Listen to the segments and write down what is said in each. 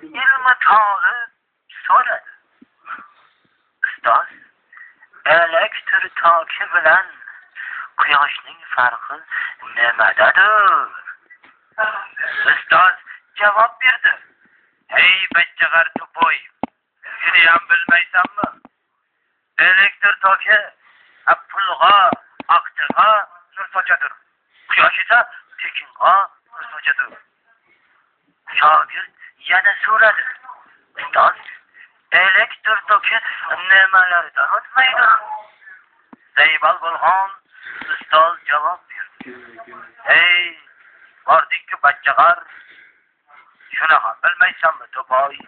ilmi tog'i so'radi. Ustoz, elektr toki bilan quyoshning farqi nimadadir? Ustoz javob berdi. Hey bachchag'ar to'poy, shuniyam bilmaysanmi? Elektr toki pulg'a, aqchaga nur sochadir. Quyosh esa tekinga nur sochadir. Shogird yana so'radi. Ustoz, elektr toki nimalardan o'tmaydi? Zaybal bo'lgan ustoz javob berdi. Hey, bordingki bachchag'ar, shuni ham bilmaysanmi to'poy?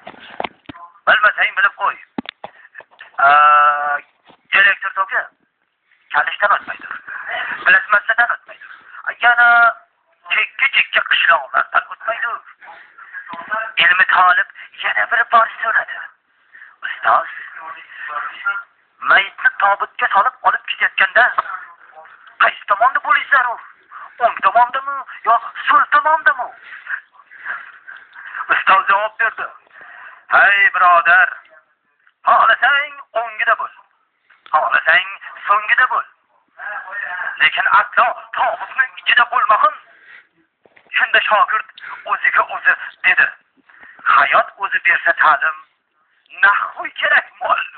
Bilmasang bilib qo'y. Elektr toki kalishdan o'tmaydi. Bilasmasdan o'tmaydi. Yana chekka qishloqlardan o'tmaydi. Ilmi talib yana bir bor so'radi. Ustoz, mayitni tobutga solib olib ketayotganda qaysi tomonda bo'lish zarur? O'ng tomondami yo so'l tomondami? Ustoz javob berdi. Hey birodar, xohlasang o'ngida bo'l, xohlasang so'ngida bo'l. Lekin aslo tobutning ichida bo'lmag'in. Shunda shogird o'ziga o'zi dedi. Hayot o'zi bersa ta'lim, nahvoy kerak muallim.